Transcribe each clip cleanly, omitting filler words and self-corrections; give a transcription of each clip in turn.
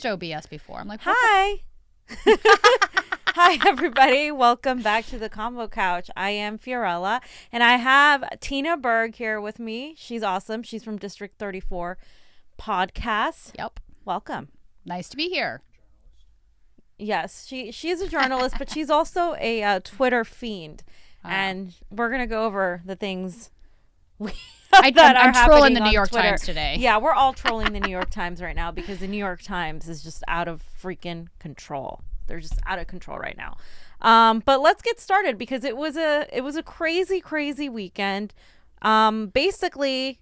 used OBS before. I'm like, hi. Hi, everybody. Welcome back to the CONVO Couch. I am Fiorella, and I have Tina Berg here with me. She's awesome. She's from District 34 podcast. Yep. Welcome. Nice to be here. Yes, she's a journalist, but she's also a Twitter fiend. And we're going to go over the things I'm trolling the New York Twitter. Times today. Yeah, we're all trolling the New York Times right now because the New York Times is just out of freaking control. They're just out of control right now. But let's get started because it was a crazy weekend. Basically,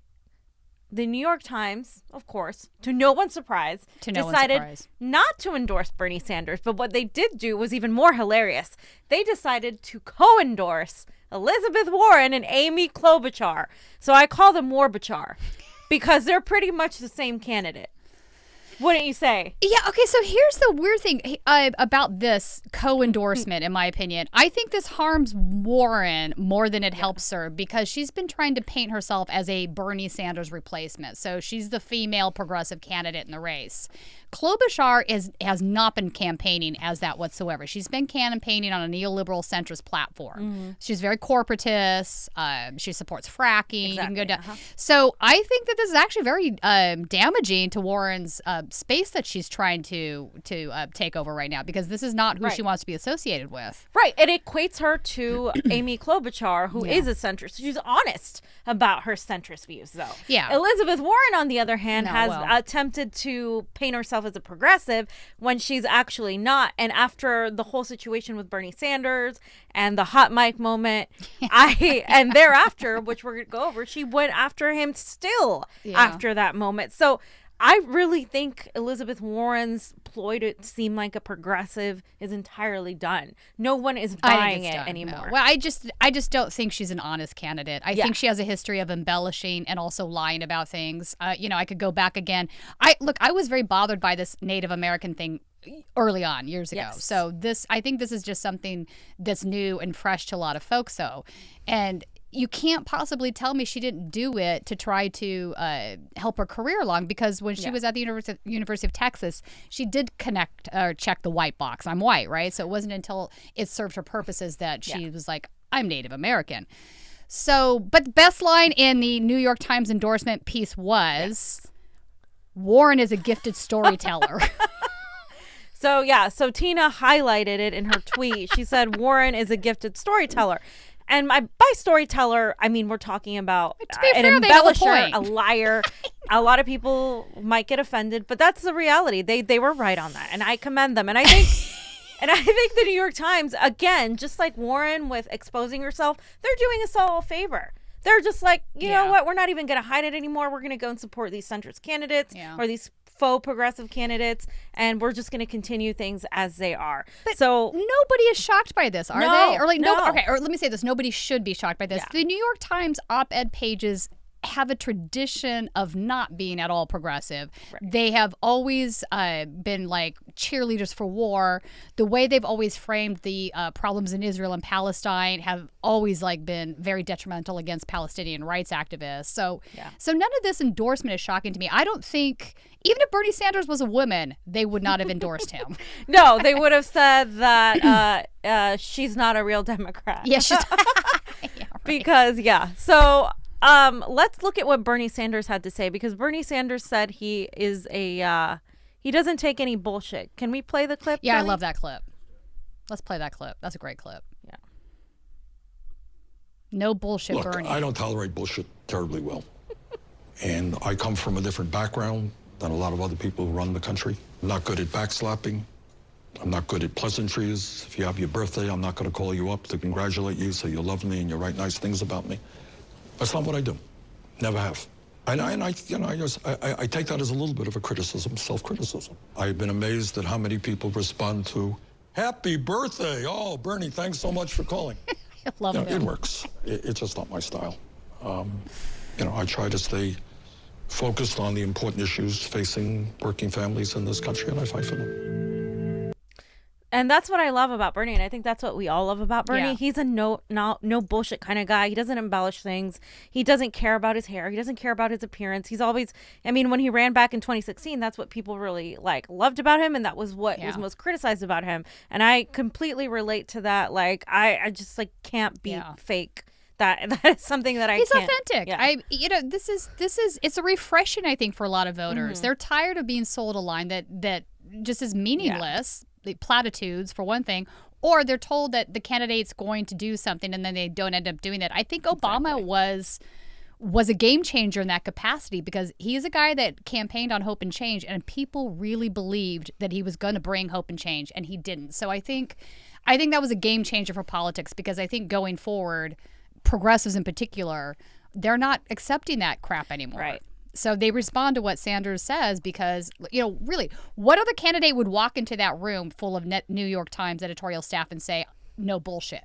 the New York Times, of course, to no one's surprise, decided not to endorse Bernie Sanders. But what they did do was even more hilarious. They decided to co-endorse Elizabeth Warren and Amy Klobuchar. So I call them WARBUCHAR because they're pretty much the same candidate. Wouldn't you say? Yeah, okay, so here's the weird thing about this co-endorsement, in my opinion. I think this harms Warren more than it helps her because she's been trying to paint herself as a Bernie Sanders replacement. So she's the female progressive candidate in the race. Klobuchar has not been campaigning as that whatsoever. She's been campaigning on a neoliberal centrist platform. Mm-hmm. She's very corporatist. She supports fracking. Exactly. You can go down. So I think that this is actually very damaging to Warren's space that she's trying to take over right now because this is not who she wants to be associated with. Right. It equates her to Amy Klobuchar, who is a centrist. She's honest about her centrist views, though. Yeah. Elizabeth Warren, on the other hand, has attempted to paint herself as a progressive when she's actually not. And after the whole situation with Bernie Sanders and the hot mic moment, and thereafter, which we're going to go over, she went after him still after that moment. So I really think Elizabeth Warren's ploy to seem like a progressive is entirely done. No one is buying it anymore. No. Well, I just don't think she's an honest candidate. I think she has a history of embellishing and also lying about things. I could go back again. I was very bothered by this Native American thing early on, years ago. Yes. So I think this is just something that's new and fresh to a lot of folks, though. And you can't possibly tell me she didn't do it to try to help her career along because when she was at the University of Texas, she did check the white box. I'm white, right? So it wasn't until it served her purposes that she was like, I'm Native American. So, but the best line in the New York Times endorsement piece was, Warren is a gifted storyteller. So Tina highlighted it in her tweet. She said, Warren is a gifted storyteller. And by storyteller, I mean, we're talking about an embellisher, a liar. A lot of people might get offended, but that's the reality. They were right on that, and I commend them. And I think the New York Times, again, just like Warren with exposing herself, they're doing us all a favor. They're just like, you know what? We're not even going to hide it anymore. We're going to go and support these centrist candidates or these faux progressive candidates, and we're just going to continue things as they are. But so nobody is shocked by this, are they? Or okay, or let me say this: nobody should be shocked by this. The New York Times op-ed pages have a tradition of not being at all progressive. Right. They have always been like cheerleaders for war. The way they've always framed the problems in Israel and Palestine have always been very detrimental against Palestinian rights activists. So none of this endorsement is shocking to me. I don't think, even if Bernie Sanders was a woman, they would not have endorsed him. No, they would have said that she's not a real Democrat. Yeah, she's because so let's look at what Bernie Sanders had to say, because Bernie Sanders said he is he doesn't take any bullshit. Can we play the clip? Yeah, Johnny? I love that clip. Let's play that clip. That's a great clip. Yeah. No bullshit, Look, Bernie. I don't tolerate bullshit terribly well. And I come from a different background than a lot of other people who run the country. I'm not good at backslapping. I'm not good at pleasantries. If you have your birthday, I'm not going to call you up to congratulate you so you love me and you write nice things about me. That's not what I do. Never have. And I take that as a little bit of a criticism, self-criticism. I've been amazed at how many people respond to, happy birthday. Oh, Bernie, thanks so much for calling. I love it. It works. It's just not my style. I try to stay focused on the important issues facing working families in this country, and I fight for them. And that's what I love about Bernie, and I think that's what we all love about Bernie. Yeah. He's a no bullshit kind of guy. He doesn't embellish things. He doesn't care about his hair. He doesn't care about his appearance. He's always, I mean, when he ran back in 2016, that's what people really like loved about him, and that was what was most criticized about him. And I completely relate to that. Like I just like can't be fake. That is something that He's can't. authentic. Yeah. This is it's a refreshing, I think, for a lot of voters. They're tired of being sold a line that just is meaningless. The platitudes for one thing, or they're told that the candidate's going to do something and then they don't end up doing it. I think Obama was a game changer in that capacity because he's a guy that campaigned on hope and change, and people really believed that he was going to bring hope and change, and he didn't. So I think that was a game changer for politics, because I think going forward, progressives in particular, they're not accepting that crap anymore. Right. So they respond to what Sanders says because, really, what other candidate would walk into that room full of New York Times editorial staff and say, no bullshit?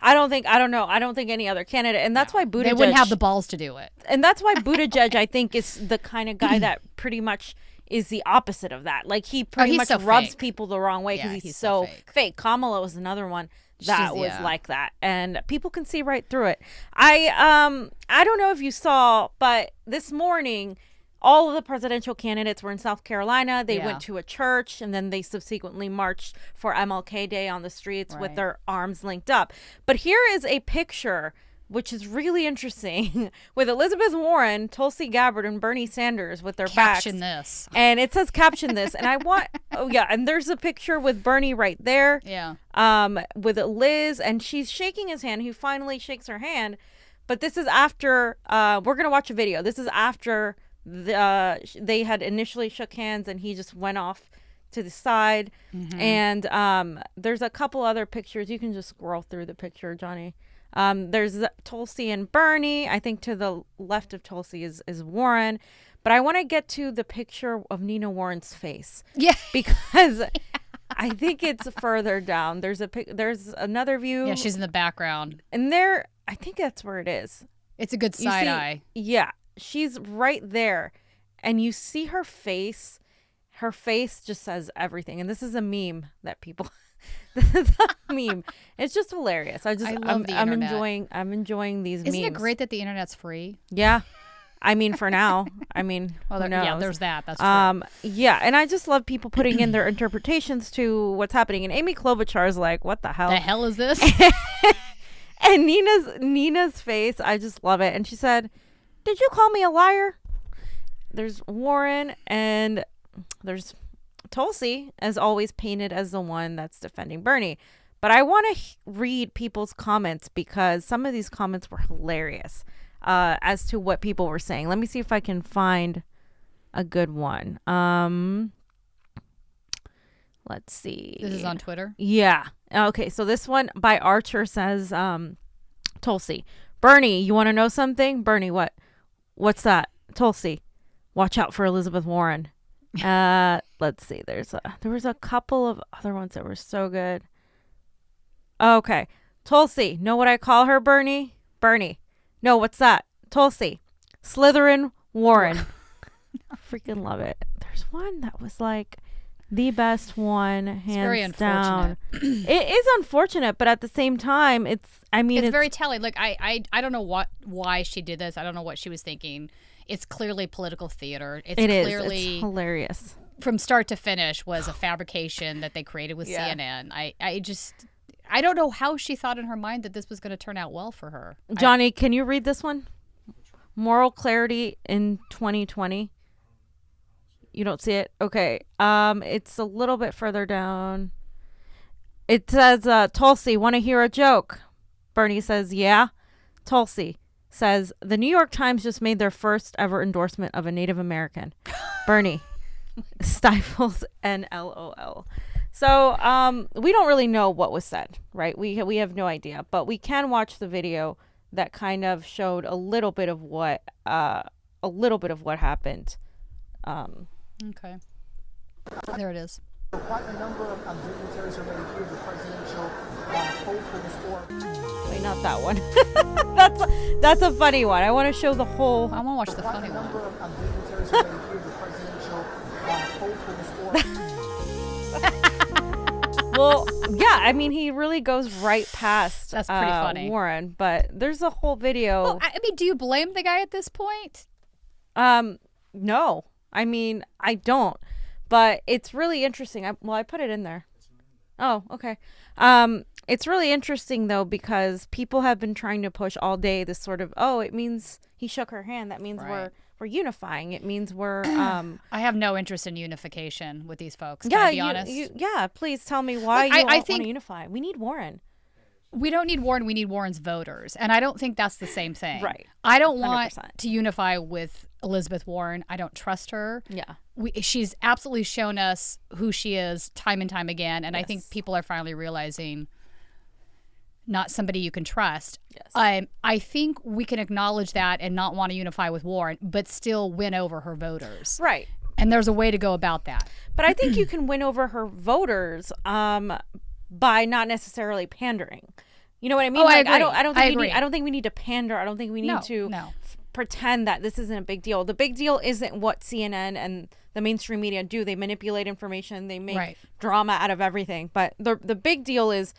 I don't think any other candidate. And that's why Buttigieg. They wouldn't have the balls to do it. And that's why Buttigieg, I think, is the kind of guy that pretty much is the opposite of that. Like, he pretty much rubs fake. people the wrong way because he's so fake. Kamala was another one that was like that, and people can see right through it. I don't know if you saw, but this morning all of the presidential candidates were in South Carolina. They went to a church, and then they subsequently marched for MLK Day on the streets with their arms linked up. But here is a picture which is really interesting, with Elizabeth Warren, Tulsi Gabbard, and Bernie Sanders with their caption backs. This. And it says caption this. And I want, and there's a picture with Bernie right there. Yeah. With Liz, and she's shaking his hand. He finally shakes her hand. But this is after, we're going to watch a video. This is after they had initially shook hands, and he just went off to the side. Mm-hmm. And there's a couple other pictures. You can just scroll through the picture, Johnny. There's Tulsi and Bernie. I think to the left of Tulsi is Warren. But I want to get to the picture of Nina Warren's face. Yeah. Because I think it's further down. There's another view. Yeah, she's in the background. And there, I think that's where it is. It's a good side eye. Yeah. She's right there. And you see her face. Her face just says everything. And this is a meme that people... This is a meme. It's just hilarious. I love the internet. I'm enjoying these memes. Isn't it great that the internet's free? Yeah. I mean, for now. I mean, who knows? Yeah, there's that. That's true. Yeah, and I just love people putting in their interpretations to what's happening. And Amy Klobuchar is like, what the hell? The hell is this? And Nina's face, I just love it. And she said, did you call me a liar? There's Warren, and there's Tulsi, as always, painted as the one that's defending Bernie. But I want to read people's comments, because some of these comments were hilarious as to what people were saying. Let me see if I can find a good one. Let's see. This is on Twitter? Yeah. Okay, so this one by Archer says, Tulsi, Bernie, you want to know something? Bernie, what? What's that? Tulsi, watch out for Elizabeth Warren. Let's see. There was a couple of other ones that were so good. Okay. Tulsi, know what I call her, Bernie? Bernie. No, what's that? Tulsi. Slytherin Warren. I freaking love it. There's one that was like the best one, hands very unfortunate. down. It is unfortunate, but at the same time, it's very telling. Like I don't know why she did this. I don't know what she was thinking. It's clearly political theater. It's clearly hilarious. From start to finish was a fabrication that they created with CNN. I don't know how she thought in her mind that this was going to turn out well for her. Johnny, can you read this one? Moral clarity in 2020. You don't see it? Okay. It's a little bit further down. It says, Tulsi, want to hear a joke? Bernie says, yeah. Tulsi says, the New York Times just made their first ever endorsement of a Native American. Bernie stifles NLOL. So we don't really know what was said, right? We have no idea, but we can watch the video that kind of showed a little bit of what happened. Okay. There it is. Quite a number of dignitaries are ready to hear the presidential hopefulness. Wait, not that one. that's a funny one. I want to show the whole. I want to watch the funny one. Quite a number of dignitaries are ready to hear the presidential hopefulness. Well, yeah, I mean, he really goes right past That's pretty funny. Warren, but there's a whole video. Well, I mean, do you blame the guy at this point? No, I mean, I don't, but it's really interesting. I put it in there. Oh, okay. It's really interesting though, because people have been trying to push all day this sort of, oh, it means he shook her hand. That means we're unifying. It means we're I have no interest in unification with these folks. Yeah, can I be honest? Yeah, please tell me why you want to unify. We need Warren. We don't need Warren. We need Warren's voters. And I don't think that's the same thing. Right. I don't want 100%. to unify with Elizabeth Warren. I don't trust her. Yeah. She's absolutely shown us who she is time and time again. And I think people are finally realizing not somebody you can trust. Yes. I think we can acknowledge that and not want to unify with Warren, but still win over her voters. Right. And there's a way to go about that. But I think you can win over her voters by not necessarily pandering. You know what I mean? Oh, like, I agree. I don't think we need to pander. I don't think we need to pretend that this isn't a big deal. The big deal isn't what CNN and the mainstream media do. They manipulate information. They make drama out of everything. But the big deal is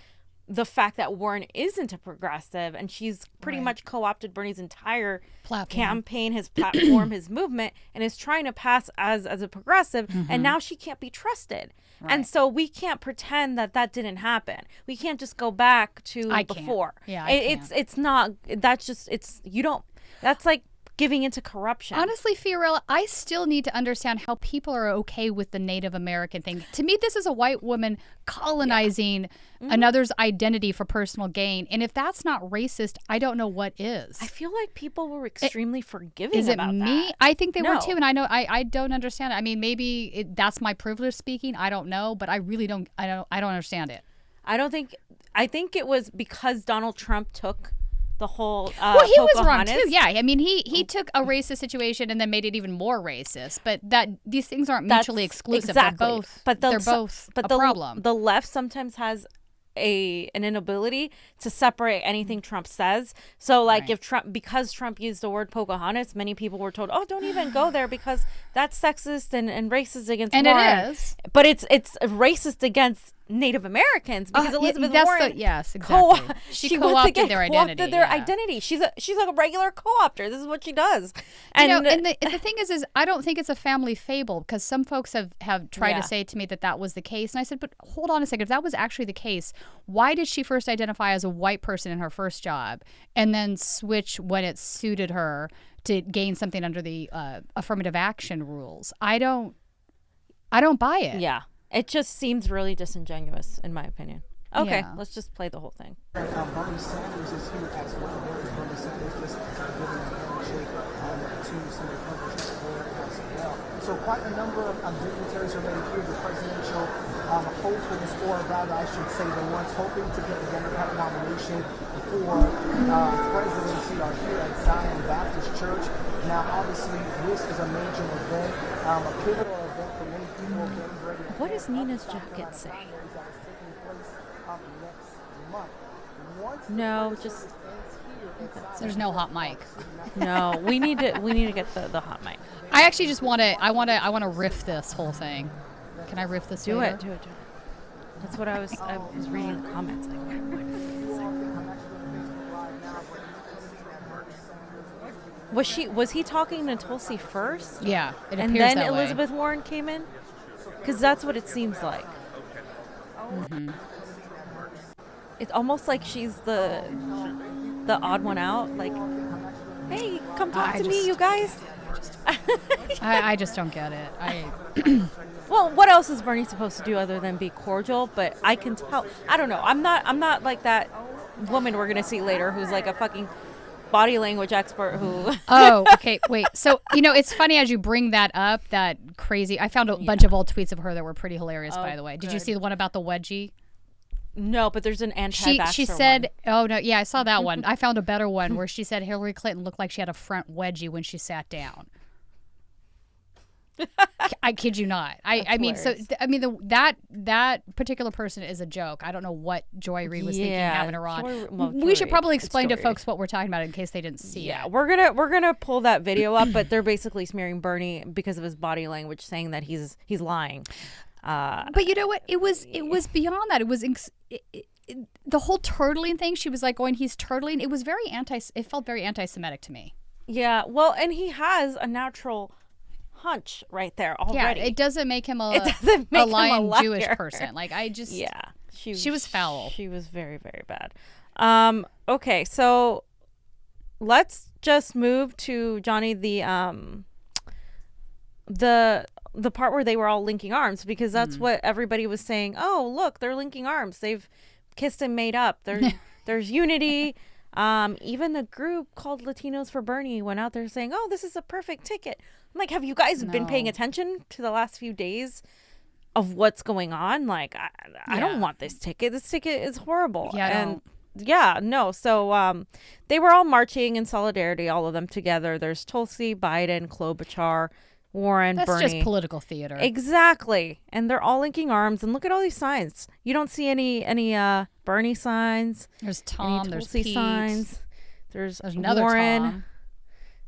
the fact that Warren isn't a progressive, and she's pretty much co-opted Bernie's entire campaign, his platform, his movement, and is trying to pass as a progressive, and now she can't be trusted. And so we can't pretend that didn't happen. We can't just go back to before. Yeah, it's not. That's just you don't. That's like giving into corruption. Honestly, Fiorella, I still need to understand how people are okay with the Native American thing. To me, this is a white woman colonizing another's identity for personal gain. And if that's not racist, I don't know what is. I feel like people were extremely forgiving is it about me? that. I think they were too. And I know I don't understand it. I mean, maybe that's my privilege speaking. I don't know. But I really don't. I don't understand it. I think it was because Donald Trump took the whole well, he was wrong too. Yeah, I mean, he took a racist situation and then made it even more racist. But these things aren't mutually exclusive. Exactly. They're both a problem. The left sometimes has an inability to separate anything Trump says. So like because Trump used the word Pocahontas, many people were told, oh, don't even go there because that's sexist and racist against and Warren. It is. But it's racist against Native Americans because Elizabeth Warren she co-opted their identity. She's like a regular co-opter. This is what she does. And the thing is I don't think it's a family fable, because some folks have tried to say to me that was the case, and I said, but hold on a second, if that was actually the case, why did she first identify as a white person in her first job and then switch when it suited her to gain something under the affirmative action rules? I don't buy it. Yeah. It just seems really disingenuous, in my opinion. Okay, let's just play the whole thing. Bernie Sanders is here as well. Bernie Sanders just giving a handshake to Senator Clinton as well. So quite a number of dignitaries are ready here. The presidential hopefulness, or rather I should say the ones hoping to get the Democratic nomination for presidency are here at Zion Baptist Church. Now obviously this is a major event, a pivotal event for many people getting ready. What does Nina's jacket say? No, just there's no hot mic. No, we need to get the hot mic. I actually just want to riff this whole thing. Can I riff this? Do it. That's what I was reading the comments. Like, was he talking to Tulsi first? Yeah, it appears and then that Elizabeth way. Warren came in, because that's what it seems like. Mm-hmm. It's almost like she's the odd one out. Like, hey, come talk to me, you guys. I just don't get it. Well, what else is Bernie supposed to do other than be cordial? But I can tell. I don't know. I'm not like that woman we're gonna see later who's like a fucking body language expert who. Oh, okay. Wait. So it's funny as you bring that up. That crazy. I found a bunch of old tweets of her that were pretty hilarious. By the way, did you see the one about the wedgie? No, but there's an anti-vaxxer She said, one. "Oh no, yeah, I saw that one. I found a better one where she said Hillary Clinton looked like she had a front wedgie when she sat down." I kid you not. I mean, that particular person is a joke. I don't know what Joy Reid was thinking having her on. We should probably explain to folks what we're talking about in case they didn't see it. Yeah, we're gonna pull that video up, but they're basically smearing Bernie because of his body language, saying that he's lying. But you know what? It was beyond that. It was the whole turtling thing. She was like going, he's turtling. It was it felt very anti-Semitic to me. Yeah. Well, and he has a natural hunch right there already. Yeah, it doesn't make him a lying Jewish person. Like she was foul. She was very, very bad. Okay, so let's just move to Jonny, the part where they were all linking arms, because that's what everybody was saying. Oh, look, they're linking arms. They've kissed and made up. There's unity. Even the group called Latinos for Bernie went out there saying, oh, this is a perfect ticket. I'm like, have you guys been paying attention to the last few days of what's going on? Like, I don't want this ticket. This ticket is horrible. So they were all marching in solidarity, all of them together. There's Tulsi, Biden, WARBUCHAR, Warren, Bernie. That's just political theater. Exactly. And they're all linking arms. And look at all these signs. You don't see any Bernie signs. There's Tom. There's Tulsi Pete. Signs. There's another Warren. Tom.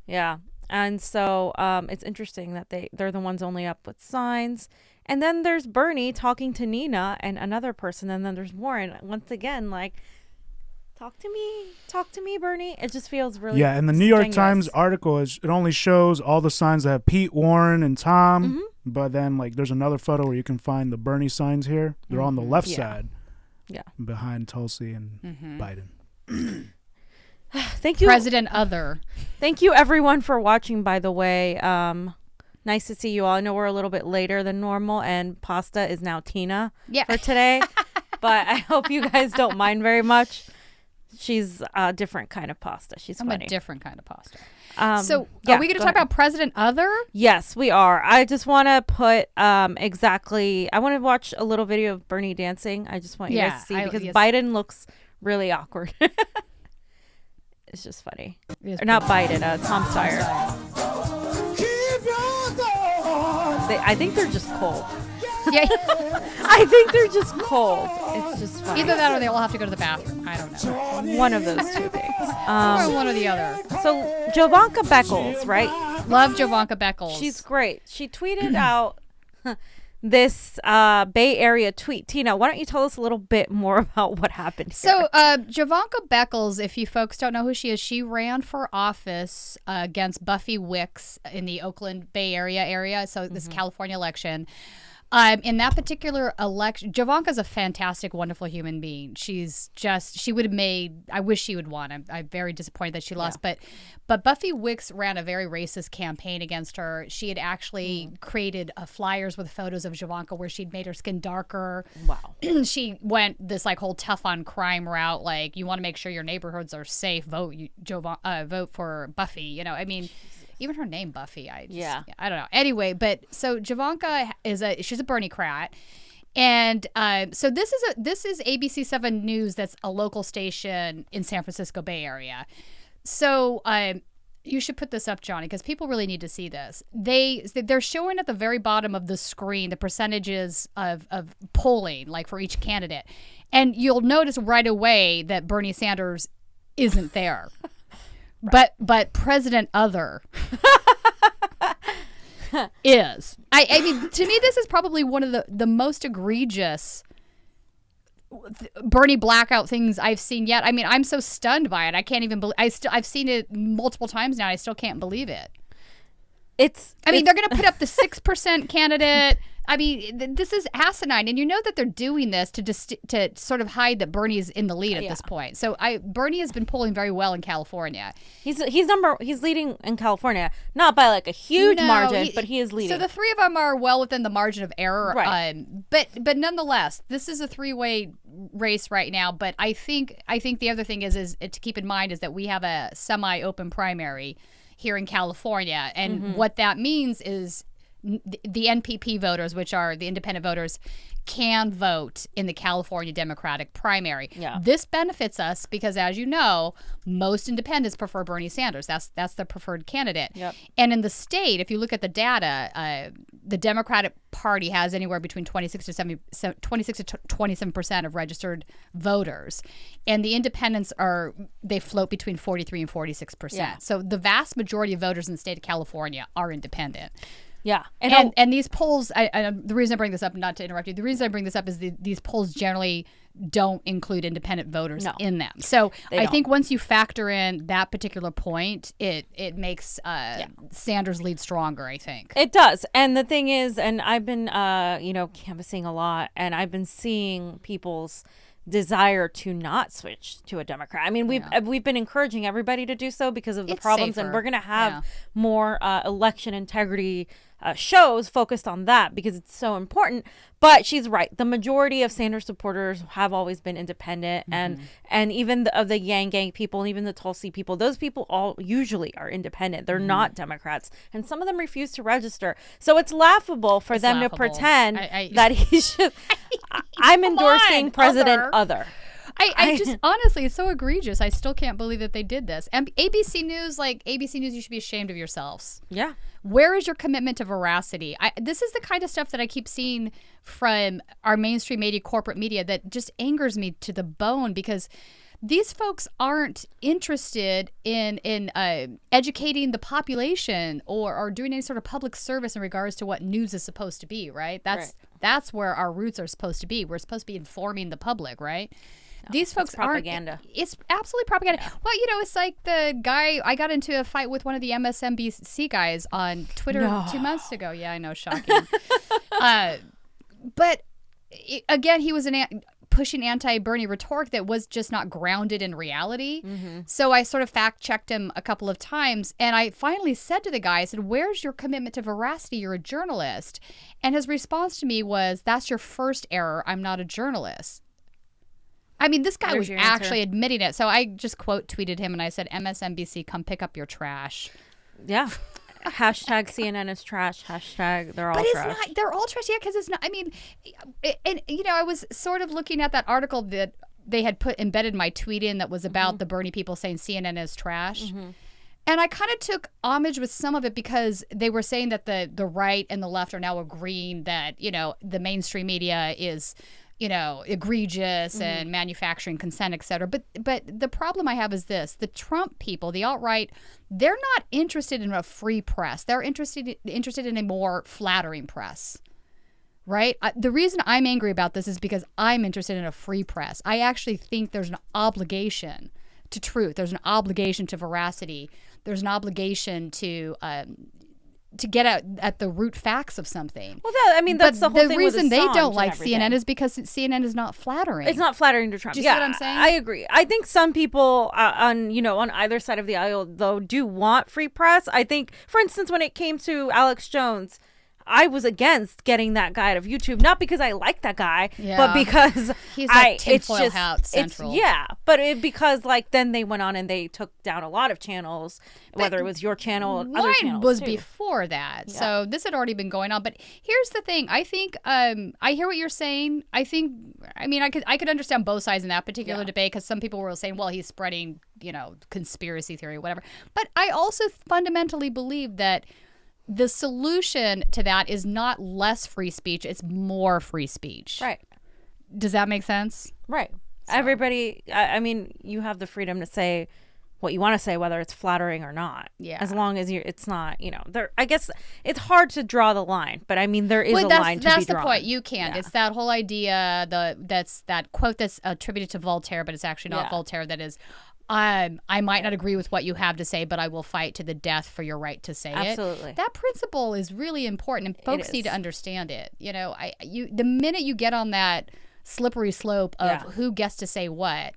Yeah. And so it's interesting that they're the ones only up with signs. And then there's Bernie talking to Nina and another person. And then there's Warren once again, like, talk to me, Bernie. It just feels really and the New York Times article it only shows all the signs that have Pete, Warren, and Tom. But then like there's another photo where you can find the Bernie signs here. They're on the left side. Yeah. Behind Tulsi and Biden. Thank you, President Other. Thank you, everyone, for watching. By the way, nice to see you all. I know we're a little bit later than normal, and pasta is now Tina for today. But I hope you guys don't mind very much. She's a different kind of pasta. I'm a different kind of pasta. So are we going to talk about President Other? Yes, we are. I just want to put I want to watch a little video of Bernie dancing. I just want you guys to see because Biden looks really awkward. It's just funny. Or not Biden, Tom Steyer. I think they're just cold. Yeah. I think they're just cold. It's just funny. Either that or they all have to go to the bathroom. I don't know. One of those two things. Or one or the other. So Jovanka Beckles, right? Love Jovanka Beckles. She's great. She tweeted out this Bay Area tweet. Tina, why don't you tell us a little bit more about what happened here? So Jovanka Beckles, if you folks don't know who she is, she ran for office against Buffy Wicks in the Oakland Bay Area. So this California election. In that particular election, Jovanka's a fantastic, wonderful human being. She would have made, I wish she would won. I'm very disappointed that she lost. Yeah. But Buffy Wicks ran a very racist campaign against her. She had actually created flyers with photos of Jovanka where she'd made her skin darker. Wow. She went this like whole tough on crime route. Like, you want to make sure your neighborhoods are safe. Vote for Buffy. You know, I mean... Even her name, Buffy, I don't know. Anyway, but so Jovanka she's a Bernie-crat. And so this is ABC 7 News. That's a local station in San Francisco Bay Area. So you should put this up, Jonny, because people really need to see this. They're showing at the very bottom of the screen the percentages of polling, like for each candidate. And you'll notice right away that Bernie Sanders isn't there. Right. But President Other is. I mean, to me, this is probably one of the most egregious Bernie blackout things I've seen yet. I mean, I'm so stunned by it. I can't even believe. I've seen it multiple times now. I still can't believe it. I mean, they're going to put up the 6% candidate. I mean, this is asinine, and you know that they're doing this to sort of hide that Bernie is in the lead at this point. So Bernie has been polling very well in California. He's leading in California, not by like a huge margin, but he is leading. So the three of them are well within the margin of error. Right. But nonetheless, this is a three-way race right now. But I think the other thing is to keep in mind is that we have a semi-open primary here in California, and what that means is the NPP voters, which are the independent voters, can vote in the California Democratic primary. Yeah. This benefits us because, as you know, most independents prefer Bernie Sanders. That's the preferred candidate. Yep. And in the state, if you look at the data, the Democratic Party has anywhere between 26 to 27% of registered voters, and the independents they float between 43 and 46%. Yeah. So the vast majority of voters in the state of California are independent. Yeah. And these polls, the reason I bring this up, not to interrupt you, the reason I bring this up is these polls generally don't include independent voters in them. So I think once you factor in that particular point, it makes Sanders' lead stronger, I think. It does. And the thing is, and I've been, canvassing a lot, and I've been seeing people's desire to not switch to a Democrat. I mean, we've been encouraging everybody to do so because of the problems, safer. And we're going to have more election integrity shows focused on that because it's so important. But she's right. The majority of Sanders supporters have always been independent, and even of the Yang Gang people, and even the Tulsi people, those people all usually are independent. They're not Democrats, and some of them refuse to register. So it's laughable for them to pretend that he's just. I'm endorsing President Other. I just honestly, it's so egregious. I still can't believe that they did this. And ABC News, you should be ashamed of yourselves. Yeah. Where is your commitment to veracity? This is the kind of stuff that I keep seeing from our mainstream media, corporate media, that just angers me to the bone, because these folks aren't interested in educating the population or doing any sort of public service in regards to what news is supposed to be, right? That's where our roots are supposed to be. We're supposed to be informing the public, right? No, these folks propaganda. It's absolutely propaganda. Yeah. Well, it's like the guy, I got into a fight with one of the MSNBC guys on Twitter 2 months ago. Yeah, I know, shocking. But again, he was pushing anti-Bernie rhetoric that was just not grounded in reality. So I sort of fact-checked him a couple of times, and I finally said to the guy, I said, where's your commitment to veracity? You're a journalist. And his response to me was, that's your first error. I'm not a journalist. I mean, this guy was actually admitting it. So I just quote tweeted him and I said, MSNBC, come pick up your trash. Yeah. Hashtag CNN is trash. Hashtag they're all trash. But it's not. They're all trash. Yeah, because it's not. I mean, and I was sort of looking at that article that they had embedded my tweet in that was about the Bernie people saying CNN is trash. And I kind of took homage with some of it because they were saying that the right and the left are now agreeing that, the mainstream media is egregious and manufacturing consent, et cetera. But the problem I have is this. The Trump people, the alt-right, they're not interested in a free press. They're interested in a more flattering press, right? The reason I'm angry about this is because I'm interested in a free press. I actually think there's an obligation to truth. There's an obligation to veracity. There's an obligation to get at the root facts of something. Well, that's the whole thing. The reason they don't like CNN is because CNN is not flattering. It's not flattering to Trump. Do you see what I'm saying? I agree. I think some people on either side of the aisle, though, do want free press. I think, for instance, when it came to Alex Jones, I was against getting that guy out of YouTube, not because I like that guy, but because he's like tinfoil hat central. Because then they went on and they took down a lot of channels, whether it was your channel or other channels was too. Before that, so this had already been going on. But here's the thing: I think I hear what you're saying. I could understand both sides in that particular debate, because some people were saying, well, he's spreading conspiracy theory, whatever. But I also fundamentally believe that the solution to that is not less free speech, it's more free speech. Right. Does that make sense? Right. So. Everybody, you have the freedom to say what you want to say, whether it's flattering or not. Yeah. As long as it's not, I guess it's hard to draw the line, but there is a line to be drawn. That's the point. You can't. Yeah. It's that whole idea, that's that quote that's attributed to Voltaire, but it's actually not Voltaire, that is, I might not agree with what you have to say, but I will fight to the death for your right to say it. Absolutely. That principle is really important, and folks need to understand it. The minute you get on that slippery slope of who gets to say what,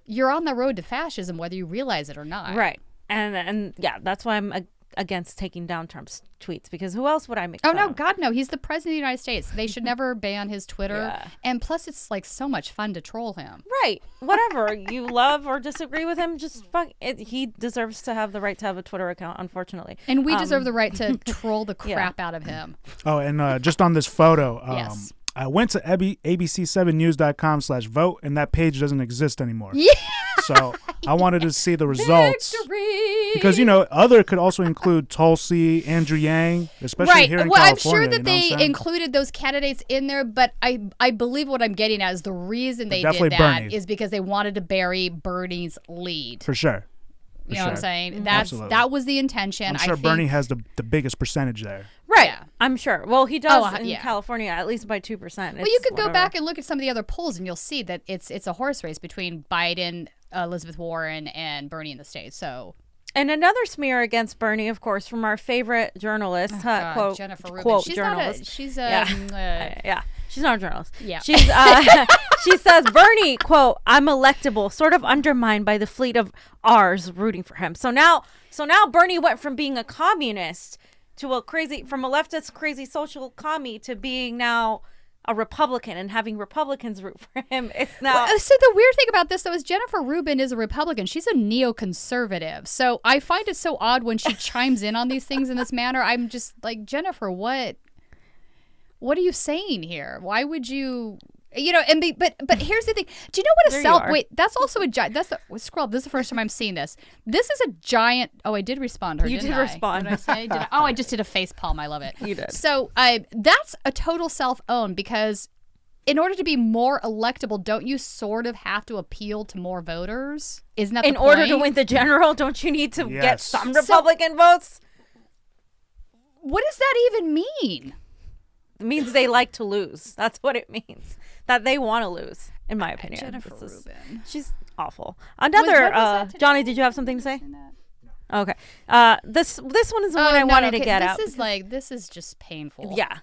you're on the road to fascism, whether you realize it or not. Right. And that's why I'm against taking down Trump's tweets, because who else would I make fun no, of? God, no. He's the president of the United States. They should never ban his Twitter. Yeah. And plus, it's so much fun to troll him. Right. Whatever. You love or disagree with him, just fuck it. He deserves to have the right to have a Twitter account, unfortunately. And we deserve the right to troll the crap out of him. Oh, and just on this photo, yes. I went to abc7news.com/vote, and that page doesn't exist anymore. Yeah. So I wanted to see the results. Victory! Because, other could also include Tulsi, Andrew Yang, especially here in California. I'm sure that they included those candidates in there, but I believe what I'm getting at is the reason they did that is because they wanted to bury Bernie's lead. For sure. You know what I'm saying? Mm-hmm. That was the intention. I'm sure Bernie has the biggest percentage there. Right. Yeah. I'm sure. Well, he does in California, at least by 2%. Well, you could go back and look at some of the other polls, and you'll see that it's a horse race between Biden, Elizabeth Warren, and Bernie in the states. So. And another smear against Bernie, of course, from our favorite journalist, quote, Jennifer Rubin. quote She's journalist. She's yeah. She's not a journalist. Yeah. She's she says Bernie, quote, I'm electable, sort of undermined by the fleet of R's rooting for him. So now Bernie went from being a communist to from a leftist crazy social commie to being now a Republican and having Republicans root for him. It's now. So the weird thing about this, though, is Jennifer Rubin is a Republican. She's a neoconservative. So I find it so odd when she chimes in on these things in this manner. I'm just like, Jennifer, what are you saying here? Why would you? But here's the thing. Do you know what wait, that's also a giant. Scroll up. This is the first time I'm seeing this. This is a giant. Oh, I did respond to her. You did respond. What did I say? I just did a face palm. I love it. You did. So that's a total self-own, because in order to be more electable, don't you sort of have to appeal to more voters? Isn't that in order to win the general? Don't you need to get some Republican votes? What does that even mean? It means they like to lose. That's what it means. That they want to lose, in my opinion. Jennifer Rubin. She's awful. Another, Johnny, did you have something to say? Okay. This one is the one I wanted to get out. This is just painful. Yeah.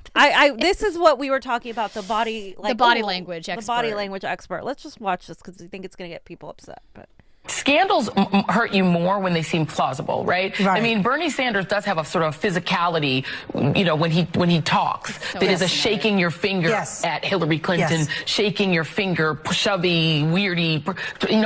This is what we were talking about, the body language expert. The body language expert. Let's just watch this because I think it's going to get people upset. But scandals hurt you more when they seem plausible, right? I mean, Bernie Sanders does have a sort of physicality, when he talks, that is a shaking your finger at Hillary Clinton, shaking your finger, shovey, weirdy.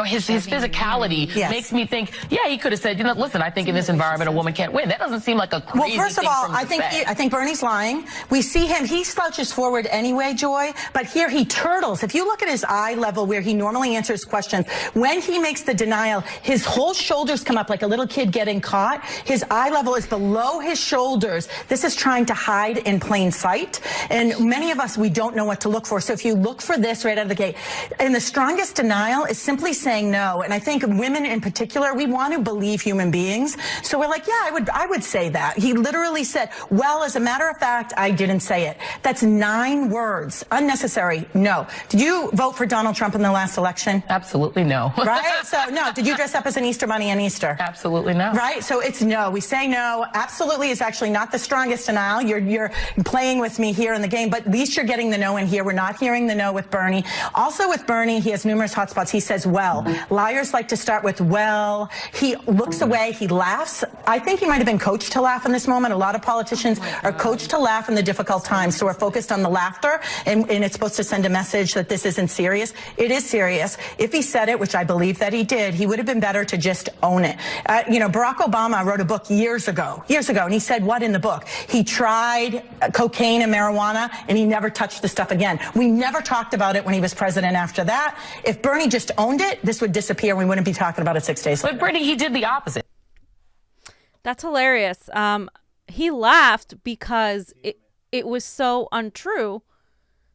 His physicality makes me think, he could have said, listen, I think in this environment a woman can't win. That doesn't seem like a crazy Well, first of thing all, I think Bernie's lying. We see him; he slouches forward anyway, Joy. But here he turtles. If you look at his eye level, where he normally answers questions, when he makes the denial, his whole shoulders come up like a little kid getting caught. His eye level is below his shoulders. This is trying to hide in plain sight. And many of us, we don't know what to look for. So if you look for this right out of the gate, and the strongest denial is simply saying no. And I think women in particular, we want to believe human beings. So we're like, I would say that. He literally said, well, as a matter of fact, I didn't say it. That's 9 words. Unnecessary. No. Did you vote for Donald Trump in the last election? Absolutely no. Right? So no. Did you dress up as an Easter bunny on Easter? Absolutely no. Right? So it's no. We say no. Absolutely is actually not the strongest denial. You're playing with me here in the game, but at least you're getting the no in here. We're not hearing the no with Bernie. Also with Bernie, he has numerous hotspots. He says, well. Liars like to start with, well. He looks away. He laughs. I think he might have been coached to laugh in this moment. A lot of politicians are coached to laugh in the difficult times. So we're focused on the laughter, and it's supposed to send a message that this isn't serious. It is serious. If he said it, which I believe that he did, he would have been better to just own it. Barack Obama wrote a book years ago, and he said what in the book? He tried cocaine and marijuana, and he never touched the stuff again. We never talked about it when he was president after that. If Bernie just owned it, this would disappear. We wouldn't be talking about it 6 days later. But Bernie, he did the opposite. That's hilarious. He laughed because it was so untrue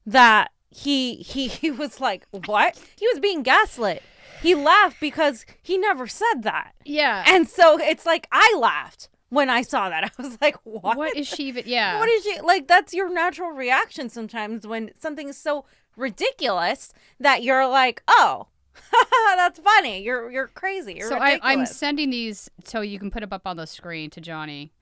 that he was like, what? He was being gaslit. He laughed because he never said that. Yeah. And so it's like, I laughed when I saw that. I was like, what? What is she even? Yeah. What is she? Like, that's your natural reaction sometimes when something is so ridiculous that you're like, oh, that's funny. You're crazy. You're ridiculous. I'm sending these so you can put them up on the screen to Johnny.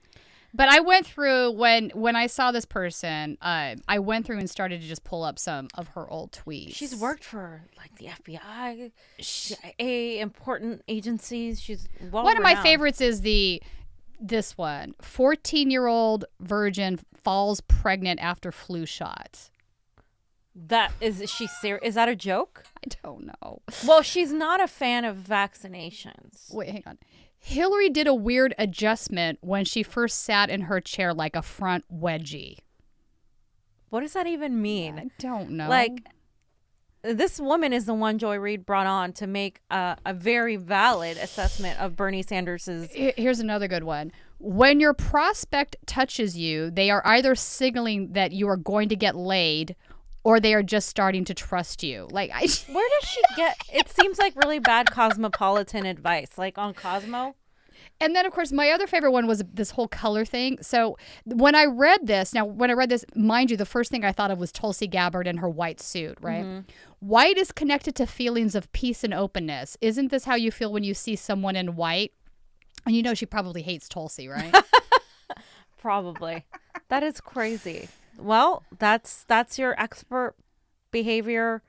But I went through when I saw this person, I went through and started to just pull up some of her old tweets. She's worked for like the FBI, CIA, important agencies. She's one of my favorites is this one. 14-year-old virgin falls pregnant after flu shot. Is she serious? Is that a joke? I don't know. Well, she's not a fan of vaccinations. Wait, hang on. Hillary did a weird adjustment when she first sat in her chair like a front wedgie. What does that even mean? I don't know. Like, this woman is the one Joy Reid brought on to make a very valid assessment of Bernie Sanders's. Here's another good one. When your prospect touches you, they are either signaling that you are going to get laid or they are just starting to trust you. Like, where does she get? It seems like really bad cosmopolitan advice, like on Cosmo. And then, of course, my other favorite one was this whole color thing. So when I read this, mind you, the first thing I thought of was Tulsi Gabbard in her white suit, right? Mm-hmm. White is connected to feelings of peace and openness. Isn't this how you feel when you see someone in white? And you know she probably hates Tulsi, right? Probably. That is crazy. Well, that's your expert behavior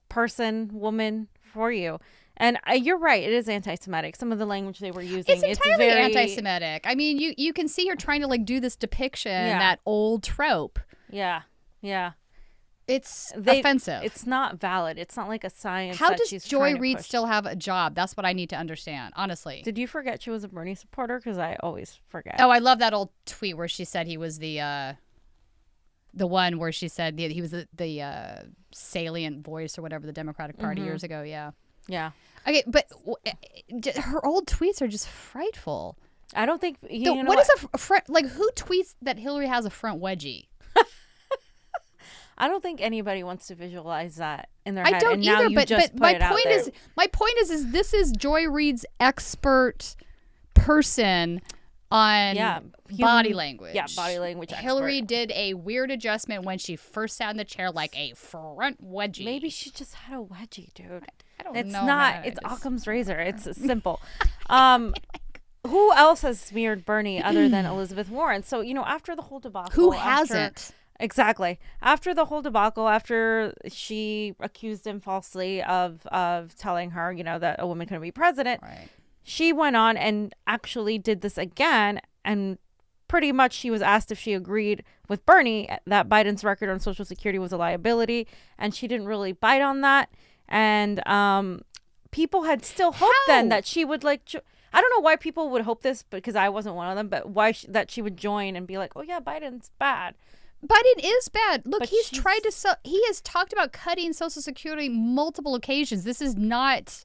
person, woman for you. And you're right. It is anti-Semitic. Some of the language they were using. It's entirely anti-Semitic. I mean, you can see her trying to like do this depiction, that old trope. Yeah. Yeah. It's offensive. It's not valid. It's not like a science. How does Joy Reid still have a job? That's what I need to understand, honestly. Did you forget she was a Bernie supporter? Because I always forget. Oh, I love that old tweet where she said he was the one where she said he was the salient voice or whatever the Democratic Party years ago. Yeah. Yeah. Okay, but her old tweets are just frightful. I don't think what is a front, like who tweets that Hillary has a front wedgie? I don't think anybody wants to visualize that in their head. I don't and either. Now But my point is this is Joy Reid's expert person on body language. Yeah, body language. Hillary did a weird adjustment when she first sat in the chair, like a front wedgie. Maybe she just had a wedgie, dude. I don't it's know. Not. It's Occam's razor. It's simple. Who else has smeared Bernie other than Elizabeth Warren? So after the whole debacle, who hasn't? Exactly. After the whole debacle, after she accused him falsely of telling her, that a woman couldn't be president, right. She went on and actually did this again. And pretty much she was asked if she agreed with Bernie that Biden's record on Social Security was a liability. And she didn't really bite on that. And people had still hoped then that she would I don't know why people would hope this, because I wasn't one of them, but why that she would join and be like, oh yeah, Biden's bad. Biden is bad. Look, he has talked about cutting Social Security multiple occasions. This is not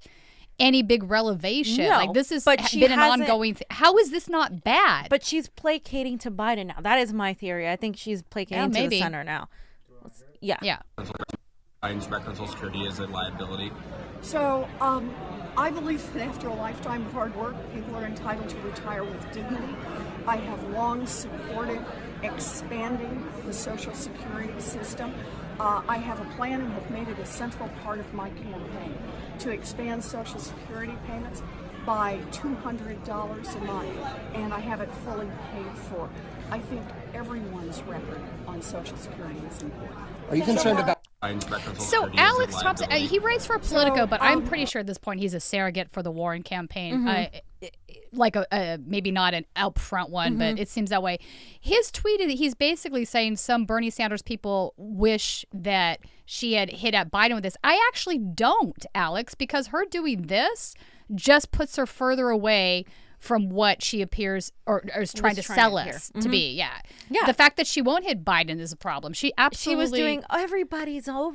any big revelation. No, this has been an ongoing thing. How is this not bad? But she's placating to Biden now. That is my theory. I think she's placating to the center now. Yeah. Yeah. Biden's record on Social Security is a liability. So, I believe that after a lifetime of hard work, people are entitled to retire with dignity. I have long supported expanding the Social Security system. I have a plan and have made it a central part of my campaign to expand Social Security payments by $200 a month, and I have it fully paid for. I think everyone's record on Social Security is important. Are you concerned about... So Alex Thompson, he writes for Politico, but I'm pretty sure at this point he's a surrogate for the Warren campaign. Like maybe not an out front one, but it seems that way. His tweet, he's basically saying some Bernie Sanders people wish that she had hit at Biden with this. I actually don't, Alex, because her doing this just puts her further away from what she appears or is trying to sell us to be. Yeah. The fact that she won't hit Biden is a problem. She was doing everybody's on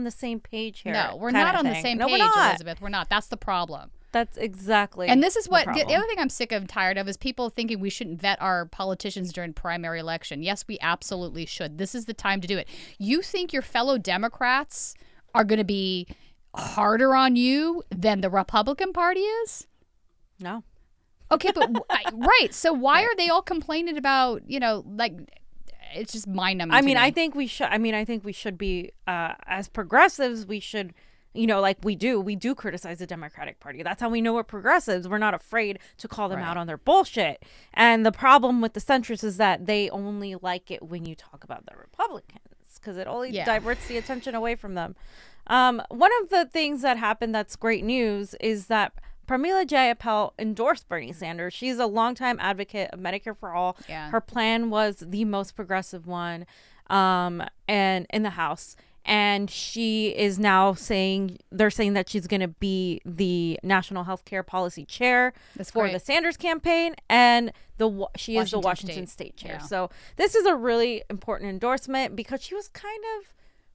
the same page here. No, we're not on the same page, Elizabeth. We're not. That's the problem. That's exactly. And this is what the other thing I'm sick of and tired of is people thinking we shouldn't vet our politicians during primary election. Yes, we absolutely should. This is the time to do it. You think your fellow Democrats are going to be harder on you than the Republican Party is? No. Okay, but right. So why are they all complaining about, it's just mind-numbing. I mean, I think we should be as progressives, we should, like we do criticize the Democratic Party. That's how we know we're progressives. We're not afraid to call them out on their bullshit. And the problem with the centrists is that they only like it when you talk about the Republicans, because it only diverts the attention away from them. One of the things that happened that's great news is that Pramila Jayapal endorsed Bernie Sanders. She's a longtime advocate of Medicare for All. Yeah. Her plan was the most progressive one, and in the House. And she is now they're saying that she's going to be the National Healthcare Policy Chair for the Sanders campaign, and she is the Washington State Chair. Yeah. So this is a really important endorsement because she was kind of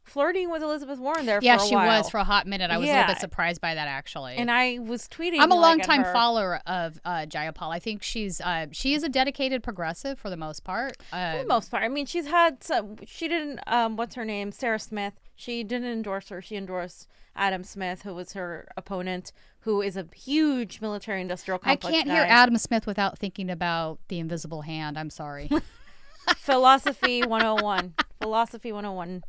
flirting with Elizabeth Warren there for a while. Yeah, she was for a hot minute. I was a little bit surprised by that, actually. And I was tweeting. I'm a longtime follower of Jayapal. I think she is a dedicated progressive for the most part. For the most part. I mean, she's had some. She didn't. What's her name? Sarah Smith. She didn't endorse her. She endorsed Adam Smith, who was her opponent, who is a huge military-industrial complex I can't guy. hear Adam Smith without thinking about the invisible hand. I'm sorry. Philosophy 101. Philosophy 101.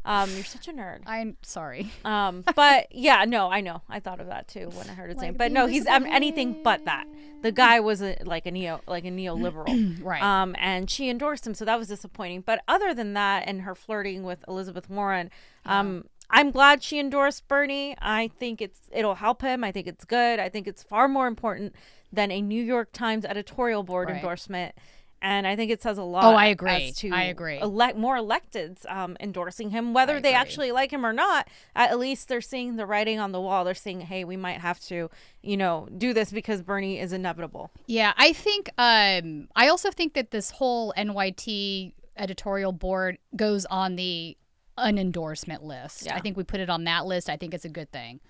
You're such a nerd. I'm sorry. But yeah, no, I know. I thought of that too when I heard his name. But no, he's anything but that. The guy was like a neoliberal, right? And she endorsed him, so that was disappointing. But other than that, and her flirting with Elizabeth Warren, I'm glad she endorsed Bernie. I think it'll help him. I think it's good. I think it's far more important than a New York Times editorial board endorsement. And I think it says a lot. Oh, I agree. As to I agree. More electeds endorsing him, whether they actually like him or not. At least they're seeing the writing on the wall. They're saying, "Hey, we might have to, do this because Bernie is inevitable." Yeah, I think. I also think that this whole NYT editorial board goes on the unendorsement list. Yeah. I think we put it on that list. I think it's a good thing.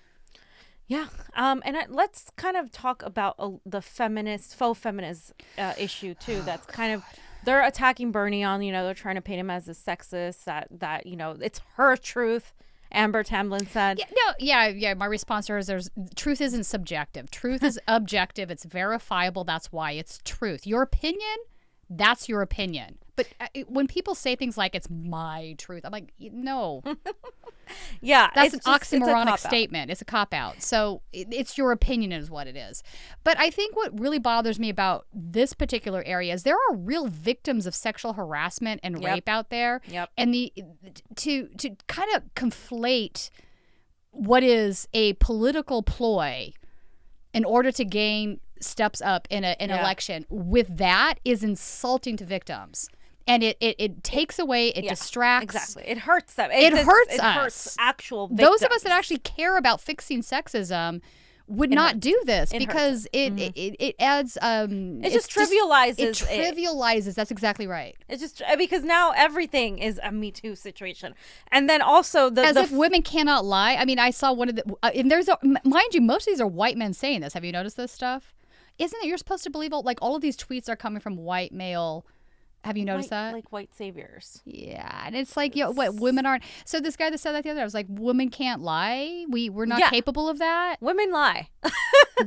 Yeah. Let's kind of talk about the faux feminist issue too. That's kind of, they're attacking Bernie on, they're trying to paint him as a sexist, that it's her truth. Amber Tamblyn said. Yeah. My response to her is truth isn't subjective. Truth is objective. It's verifiable. That's why it's truth. Your opinion, that's your opinion. But when people say things like it's my truth, I'm like, no. Yeah, that's an oxymoronic statement. It's a cop-out. So it's your opinion is what it is. But I think what really bothers me about this particular area is there are real victims of sexual harassment and rape out there. Yep. And to kind of conflate what is a political ploy in order to gain steps up in an election with that is insulting to victims. And it takes away, it distracts. Exactly. It hurts them. It hurts us. It hurts actual victims. Those of us that actually care about fixing sexism would not do this because it adds it just trivializes it trivializes. That's exactly right. It's just because now everything is a Me Too situation. And then also if women cannot lie. I mean, I saw one of the and there's mind you, most of these are white men saying this. Have you noticed this stuff? Isn't it you're supposed to believe all of these tweets are coming from white male? Have you noticed that? Like white saviors. Yeah, and it's like, what women aren't. So this guy that said that the other day, I was like, women can't lie. We're not capable of that. Women lie.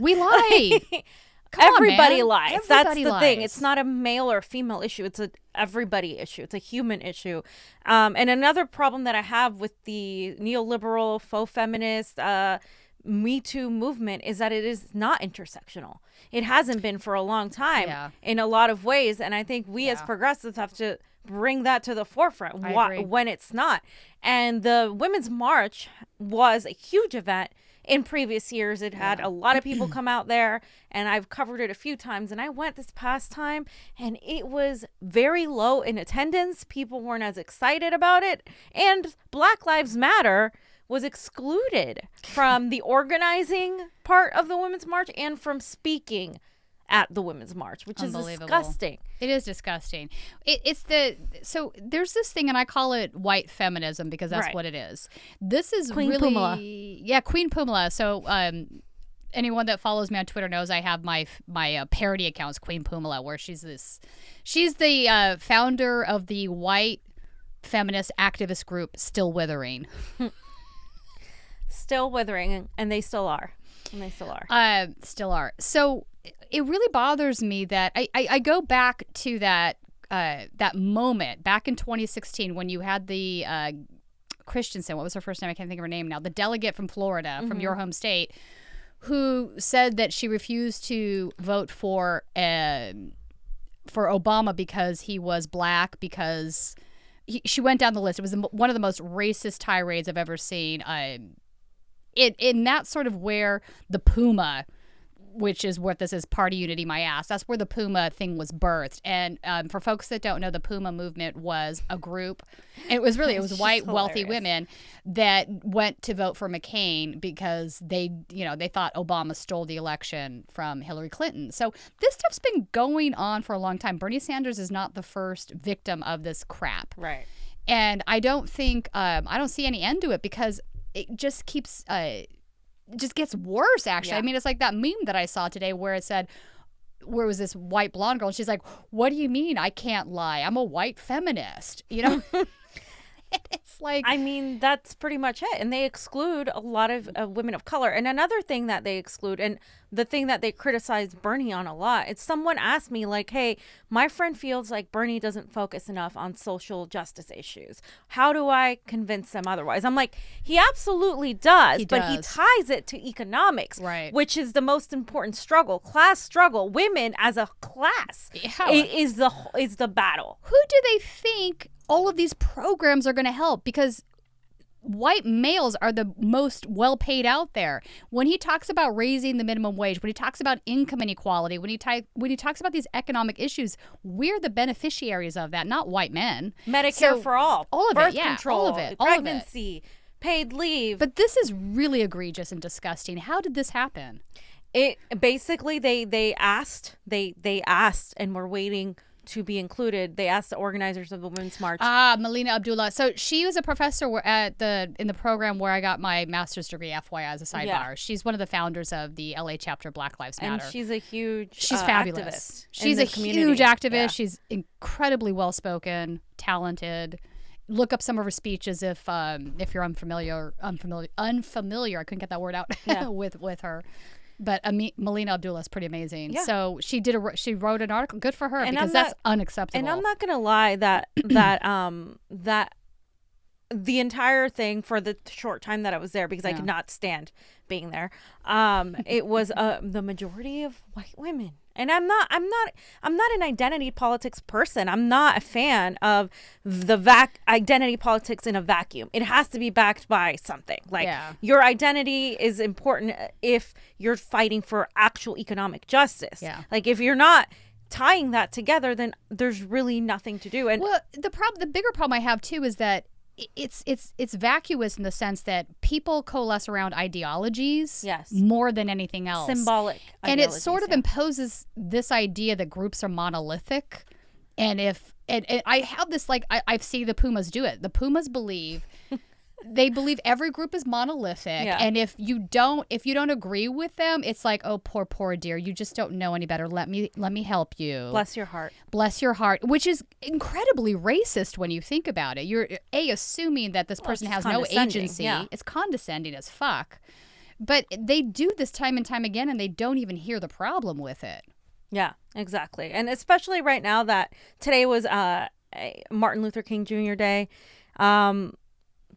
We lie. Everybody lies. Everybody That's the lies. thing. It's not a male or female issue. It's a everybody issue. It's a human issue. And another problem that I have with the neoliberal, faux feminist, Me Too movement is that it is not intersectional. It hasn't been for a long time in a lot of ways. And I think we as progressives have to bring that to the forefront when it's not. And the Women's March was a huge event in previous years. It had a lot of people come out there, and I've covered it a few times. And I went this past time, and it was very low in attendance. People weren't as excited about it. And Black Lives Matter was excluded from the organizing part of the Women's March and from speaking at the Women's March, which is disgusting. It is disgusting. So there's this thing, and I call it white feminism because that's what it is. This is Queen really Pumela. Yeah, Queen Pumela. So anyone that follows me on Twitter knows I have my parody accounts, Queen Pumela, where she's the founder of the white feminist activist group Still Withering. Still withering, and they still are. Still are. So it really bothers me that I go back to that moment back in 2016 when you had the Christensen, what was her first name? I can't think of her name now. The delegate from Florida, from your home state, who said that she refused to vote for Obama because he was black, because she went down the list. It was one of the most racist tirades I've ever seen. In that sort of where the Puma, which is what this is, Party Unity My Ass, that's where the Puma thing was birthed. And for folks that don't know, the Puma movement was a group. It was white, wealthy women that went to vote for McCain because they thought Obama stole the election from Hillary Clinton. So this stuff's been going on for a long time. Bernie Sanders is not the first victim of this crap. Right. And I don't think, I don't see any end to it because it just keeps, just gets worse, actually. Yeah. I mean, it's like that meme that I saw today where it said, where was this white blonde girl? And she's like, what do you mean I can't lie? I'm a white feminist, It's like, I mean, that's pretty much it. And they exclude a lot of women of color. And another thing that they exclude, and the thing that they criticize Bernie on a lot, it's someone asked me like, hey, my friend feels like Bernie doesn't focus enough on social justice issues. How do I convince them otherwise? I'm like, he absolutely does, but he ties it to economics, right, which is the most important struggle, class struggle. Women as a class is the battle. Who do they think all of these programs are going to help? Because white males are the most well paid out there. When he talks about raising the minimum wage, when he talks about income inequality, when he talks about these economic issues, we're the beneficiaries of that, not white men. Medicare for all of birth it, yeah, control, all of it, pregnancy, paid leave. But this is really egregious and disgusting. How did this happen? It basically they asked, and we're waiting to be included. They asked the organizers of the Women's March. Melina Abdullah. So she was a professor in the program where I got my master's degree, FYI, as a sidebar. Yeah. She's one of the founders of the LA chapter Black Lives Matter. And she's a huge She's fabulous. Activist. She's a huge activist. Yeah. She's incredibly well spoken, talented. Look up some of her speeches if you're unfamiliar. I couldn't get that word out with her. But Melina Abdullah is pretty amazing. Yeah. So she wrote an article. Good for her, and because that's unacceptable. And I'm not gonna lie that the entire thing, for the short time that I was there, because I could not stand being there, it was the majority of white women. And I'm not an identity politics person. I'm not a fan of the identity politics in a vacuum. It has to be backed by something. Like your identity is important if you're fighting for actual economic justice. Yeah. Like if you're not tying that together, then there's really nothing to do. And well, the bigger problem I have too is that it's vacuous in the sense that people coalesce around ideologies more than anything else. Symbolic. And it sort of imposes this idea that groups are monolithic. And I have this, like, I see the Pumas do it. The Pumas believe they believe every group is monolithic, and if you don't agree with them, it's like, oh, poor dear, you just don't know any better. Let me help you. Bless your heart. Bless your heart, which is incredibly racist when you think about it. You're assuming that this person has no agency. Yeah. It's condescending as fuck. But they do this time and time again, and they don't even hear the problem with it. Yeah, exactly. And especially right now that today was Martin Luther King Jr. Day.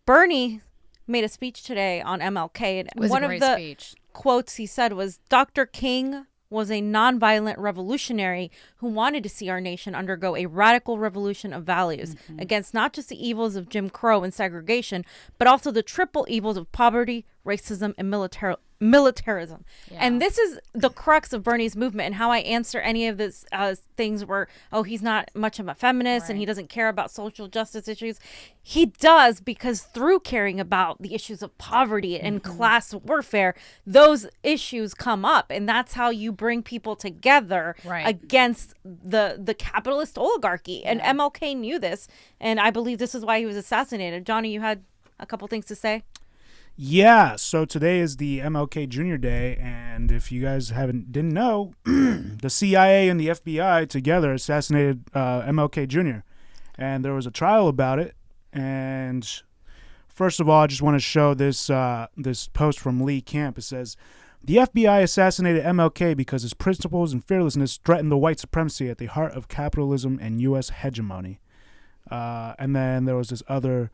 Bernie made a speech today on MLK, and one of the quotes he said was, "Dr. King was a nonviolent revolutionary who wanted to see our nation undergo a radical revolution of values against not just the evils of Jim Crow and segregation, but also the triple evils of poverty, racism, and militarism." Yeah. And this is the crux of Bernie's movement, and how I answer any of this things where, oh, he's not much of a feminist and he doesn't care about social justice issues. He does, because through caring about the issues of poverty and class warfare, those issues come up, and that's how you bring people together against the capitalist oligarchy. And MLK knew this, and I believe this is why he was assassinated. Johnny, you had a couple things to say? Yeah, so today is the MLK Jr. Day, and if you guys didn't know, the CIA and the FBI together assassinated MLK Jr., and there was a trial about it. And first of all, I just want to show this this post from Lee Camp. It says, "The FBI assassinated MLK because his principles and fearlessness threatened the white supremacy at the heart of capitalism and U.S. hegemony." And then there was this other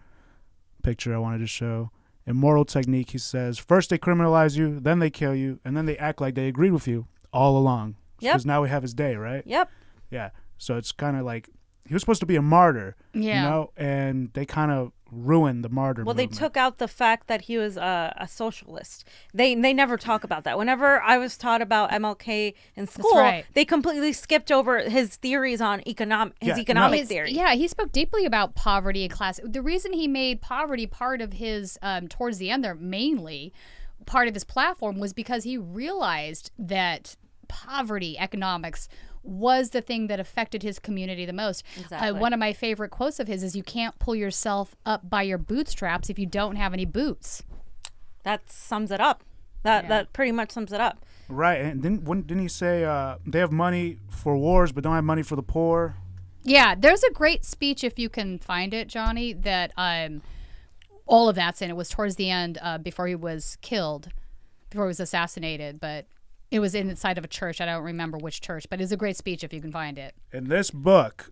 picture I wanted to show. Immoral technique, he says, "First they criminalize you, then they kill you, and then they act like they agreed with you all along." Because now we have his day, right? Yep. Yeah. So it's kind of like he was supposed to be a martyr, you know, and they kind of ruined the martyr movement. They took out the fact that he was a socialist. They never talk about that. Whenever I was taught about MLK in school, they completely skipped over his theories on economic theory. Yeah, he spoke deeply about poverty and class. The reason he made poverty part of his, towards the end there, mainly part of his platform, was because he realized that poverty economics was the thing that affected his community the most. Exactly. One of my favorite quotes of his is, "You can't pull yourself up by your bootstraps if you don't have any boots." That sums it up. That pretty much sums it up. Right. And didn't he say they have money for wars but don't have money for the poor? Yeah, there's a great speech, if you can find it, Johnny, that all of that's in. It was towards the end before he was killed, before he was assassinated, but it was inside of a church. I don't remember which church, but it's a great speech if you can find it. In this book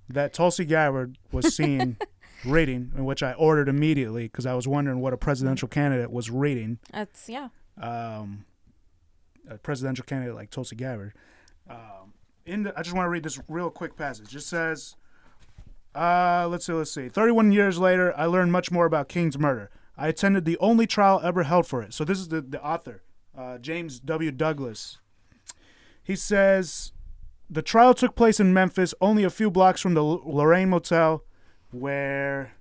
that Tulsi Gabbard was seen reading, in which I ordered immediately because I was wondering what a presidential candidate was reading. That's, yeah. A presidential candidate like Tulsi Gabbard. I just want to read this real quick passage. It just says, let's see. 31 years later, I learned much more about King's murder. I attended the only trial ever held for it. So this is the author, James W. Douglas. He says, the trial took place in Memphis, only a few blocks from the Lorraine Motel where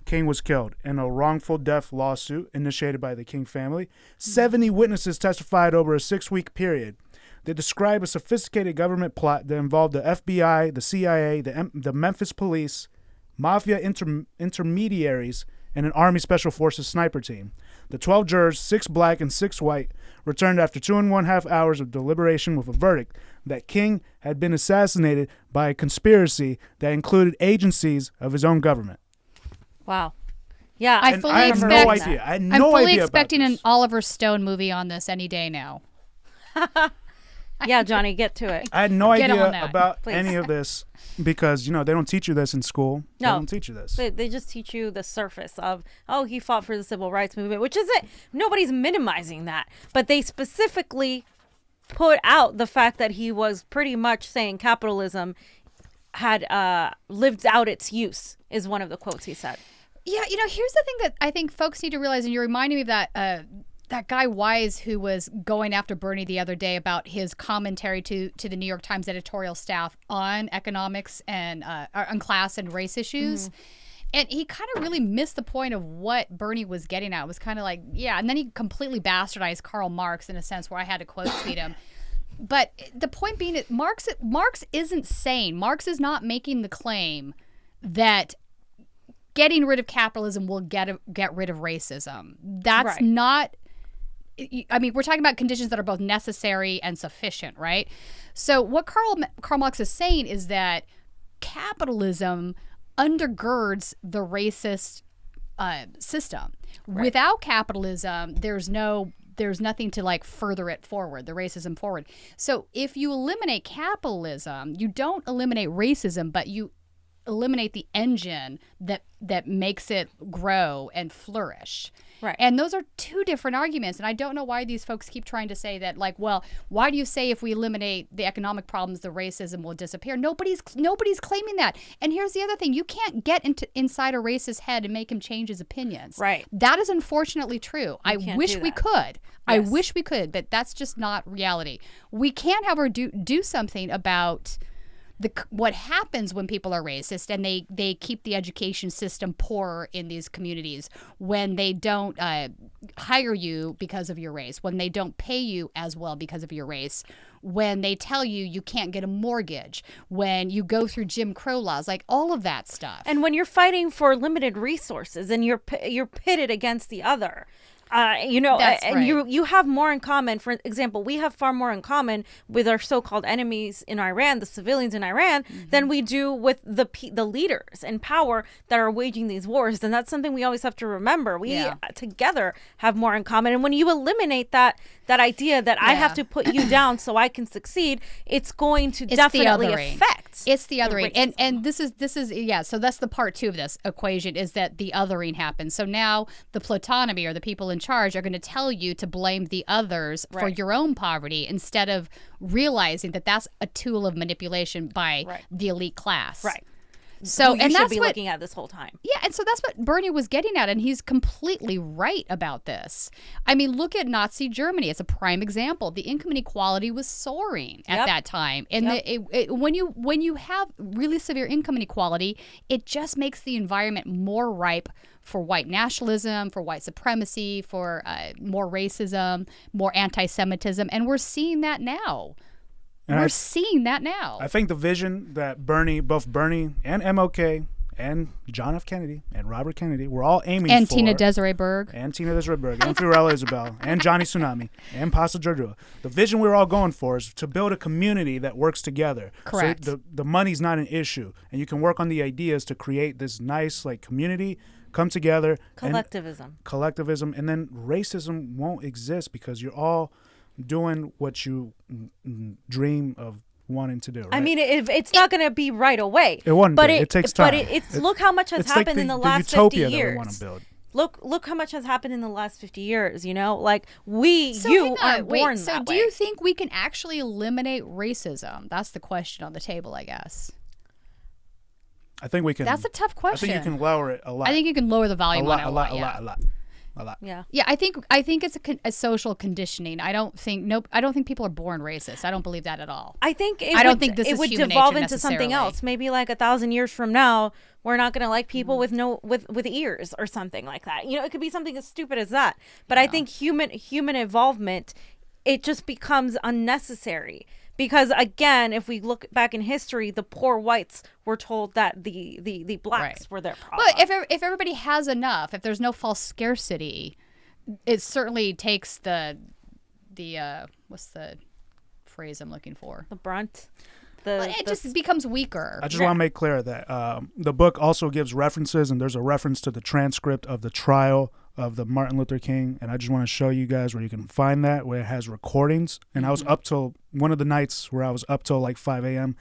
King was killed in a wrongful death lawsuit initiated by the King family. 70 witnesses testified over a 6-week period. They describe a sophisticated government plot that involved the FBI, the CIA, the Memphis police, mafia intermediaries, and an Army Special Forces sniper team. The 12 jurors, 6 black and 6 white, returned after 2.5 hours of deliberation with a verdict that King had been assassinated by a conspiracy that included agencies of his own government. Wow. Yeah, I had no idea. I had no idea. I'm fully idea expecting an Oliver Stone movie on this any day now. Yeah, Johnny, get to it. I had no idea about any of this because, they don't teach you this in school. No. They don't teach you this. They just teach you the surface of, he fought for the civil rights movement, which is it. Nobody's minimizing that. But they specifically put out the fact that he was pretty much saying capitalism had lived out its use, is one of the quotes he said. Yeah, here's the thing that I think folks need to realize, and you're reminding me of that guy Wise who was going after Bernie the other day about his commentary to the New York Times editorial staff on economics and on class and race issues. Mm-hmm. And he kind of really missed the point of what Bernie was getting at. It was kind of like, yeah, and then he completely bastardized Karl Marx in a sense where I had to quote tweet him. But the point being that Marx isn't sane. Marx is not making the claim that getting rid of capitalism will get rid of racism. That's right. Not... I mean, we're talking about conditions that are both necessary and sufficient, right? So what Karl Marx is saying is that capitalism undergirds the racist system. Right. Without capitalism, there's nothing to further it forward, the racism forward. So if you eliminate capitalism, you don't eliminate racism, but you eliminate the engine that makes it grow and flourish. Right. And those are two different arguments. And I don't know why these folks keep trying to say that, why do you say if we eliminate the economic problems, the racism will disappear? Nobody's claiming that. And here's the other thing. You can't get inside a racist's head and make him change his opinions. Right. That is unfortunately true. I wish we could. Yes. I wish we could, but that's just not reality. We can, however, do something about what happens when people are racist and they keep the education system poorer in these communities, when they don't hire you because of your race, when they don't pay you as well because of your race, when they tell you can't get a mortgage, when you go through Jim Crow laws, all of that stuff. And when you're fighting for limited resources and you're pitted against the other. That's and right. you have more in common. For example, we have far more in common with our so-called enemies in Iran, the civilians in Iran, than we do with the leaders in power that are waging these wars. And that's something we always have to remember. We together have more in common. And when you eliminate that idea that I have to put you down so I can succeed, it's going to definitely affect. It's the othering. And this is so that's the part 2 of this equation, is that the othering happens. So now the plutonymy, or the people in charge, are going to tell you to blame the others for your own poverty, instead of realizing that that's a tool of manipulation by the elite class. Right. So, and that's what looking at this whole time. Yeah, and so that's what Bernie was getting at, and he's completely right about this. I mean, look at Nazi Germany. It's a prime example. The income inequality was soaring at that time, and when you have really severe income inequality, it just makes the environment more ripe for white nationalism, for white supremacy, for more racism, more anti-Semitism, and we're seeing that now. We're seeing that now. I think the vision that both Bernie and MLK and John F. Kennedy and Robert Kennedy were all aiming for. And Tina-Desiree Berg. And Tina-Desiree Berg. And Fiorella Isabel. And Jonny Tsunami. And Pastor Jardula. The vision we were all going for is to build a community that works together. Correct. So the money's not an issue. And you can work on the ideas to create this nice community come together. Collectivism. And then racism won't exist because you're all doing what you dream of wanting to do. Right? I mean, it's not going to be right away. It won't be. It takes time. But look how much has happened in the last 50 years. That we want to build. Look how much has happened in the last 50 years, you know? Like, aren't born that way. So do you think we can actually eliminate racism? That's the question on the table, I guess. I think we can. That's a tough question. I think you can lower it a lot. I think you can lower the volume on it a lot. A lot. Yeah. Yeah, I think it's a social conditioning. I don't think people are born racist. I don't believe that at all. I think I don't think this it is would human devolve nature into something else. Maybe like 1,000 years from now, we're not going to like people with ears or something like that. You know, it could be something as stupid as that. But I think human involvement, it just becomes unnecessary. Because again, if we look back in history, the poor whites were told that the blacks were their problem. But if everybody has enough, if there's no false scarcity, it certainly takes the what's the phrase I'm looking for? The brunt. It just becomes weaker. I just want to make clear that the book also gives references, and there's a reference to the transcript of the trial of the Martin Luther King, and I just want to show you guys where you can find that, where it has recordings. And I was up till one of the nights where I was up till like 5 a.m.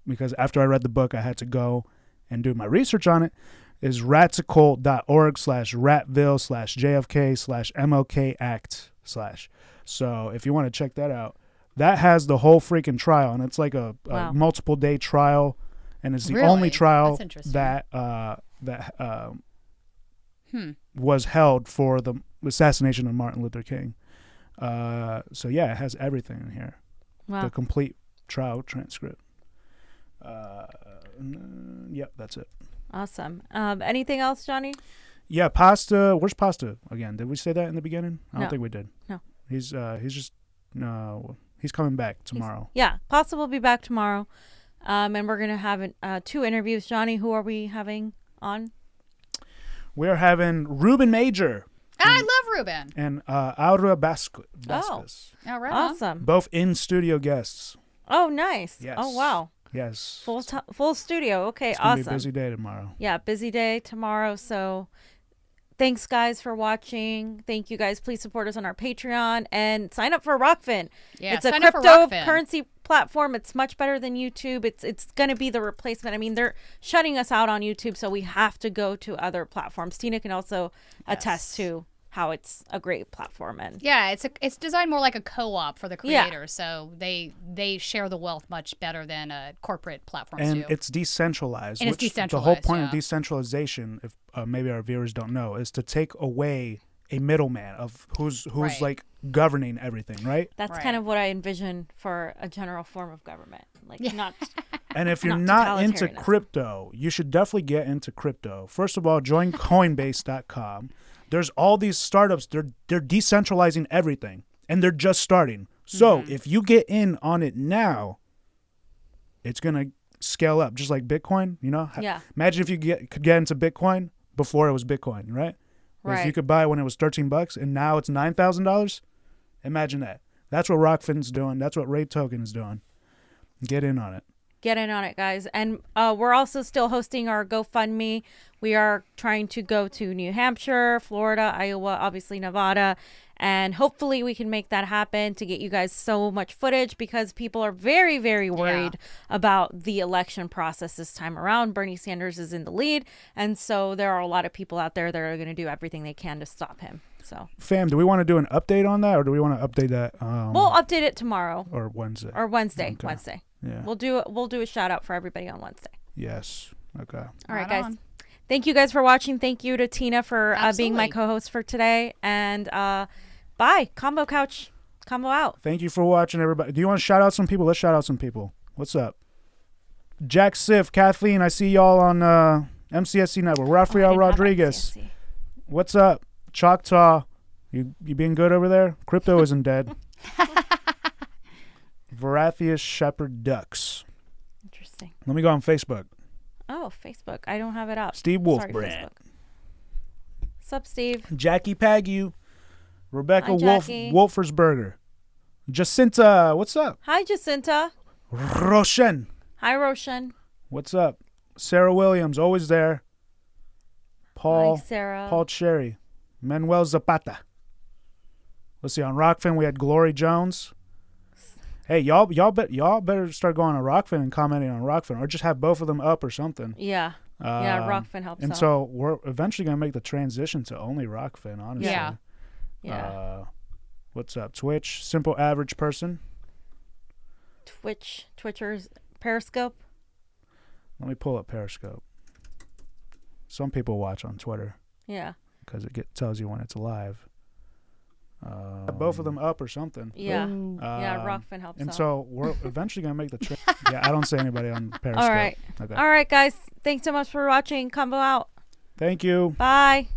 because after I read the book, I had to go and do my research on it. Is ratsaccult.org/ratville/JFK/MLK Act/. So if you want to check that out, that has the whole freaking trial, and it's like a multiple day trial, and it's the only trial that was held for the assassination of Martin Luther King. So yeah, it has everything in here. Wow. The complete trial transcript. Yep, that's it. Awesome. Anything else, Johnny? Yeah, Pasta. Where's Pasta again? Did we say that in the beginning? I don't think we did. No. He's coming back tomorrow. Pasta will be back tomorrow. And we're gonna have 2 interviews. Johnny, who are we having on? We're having Ruben Major. I love Ruben. And Aura Vasquez. Oh, right. Awesome. Both in-studio guests. Oh, nice. Yes. Oh, wow. Yes. Full studio. Okay, it's gonna awesome. Be a busy day tomorrow. Yeah, busy day tomorrow. So thanks, guys, for watching. Thank you, guys. Please support us on our Patreon and sign up for Rockfin. Yeah, it's a cryptocurrency platform. It's much better than YouTube. It's going to be the replacement. I mean, they're shutting us out on YouTube, so we have to go to other platforms. Tina can also attest to how it's a great platform. And it's designed more like a co-op for the creators, so they share the wealth much better than corporate platforms do. And it's decentralized. And it's decentralized. The whole point of decentralization, if maybe our viewers don't know, is to take away a middleman of who's like governing everything, right? That's kind of what I envision for a general form of government, like not. And if you're not into crypto, you should definitely get into crypto. First of all, join Coinbase.com. There's all these startups. They're decentralizing everything, and they're just starting. So if you get in on it now, it's gonna scale up, just like Bitcoin. You know? Yeah. Imagine if you could get into Bitcoin before it was Bitcoin, right? Right. If you could buy it when it was $13 and now it's $9,000, imagine that. That's what Rockfin's doing. That's what Raid Token is doing. Get in on it. Get in on it, guys. And we're also still hosting our GoFundMe. We are trying to go to New Hampshire, Florida, Iowa, obviously Nevada. And hopefully we can make that happen to get you guys so much footage, because people are very, very worried about the election process this time around. Bernie Sanders is in the lead. And so there are a lot of people out there that are going to do everything they can to stop him. So, fam, do we want to do an update on that, or do we want to update that? We'll update it tomorrow. Or Wednesday. Wednesday. Okay. Wednesday. Yeah. We'll do a shout out for everybody on Wednesday. Yes. Okay. All right, guys. Thank you guys for watching. Thank you to Tina for being my co-host for today. And bye. Combo Couch. Combo out. Thank you for watching, everybody. Do you want to shout out some people? Let's shout out some people. What's up? Jack Sif, Kathleen, I see y'all on MCSC Network. Rafael Rodriguez. What's up? Choctaw. You being good over there? Crypto isn't dead. Varathius Shepherd Ducks. Interesting. Let me go on Facebook. Oh, Facebook. I don't have it up. Steve Wolfbrand. Sup, Steve? Jackie Pagu. Rebecca Wolfersberger. Jacinta, what's up? Hi, Jacinta. Roshan. Hi, Roshan. What's up? Sarah Williams, always there. Paul. Hi, Sarah. Paul Cherry. Manuel Zapata. Let's see. On Rockfin, we had Glory Jones. Hey, y'all better start going on Rockfin and commenting on Rockfin, or just have both of them up or something. Yeah. Rockfin helps and out. so we're eventually going to make the transition to only Rockfin, honestly. Yeah. What's up? Twitch, simple average person. Twitchers, Periscope. Let me pull up Periscope. Some people watch on Twitter. Yeah. Because it tells you when it's live. Both of them up or something. Yeah. Rockfin helps and out. so we're eventually going to make the yeah, I don't see anybody on Periscope. All right. Okay. All right, guys. Thanks so much for watching. CONVO out. Thank you. Bye.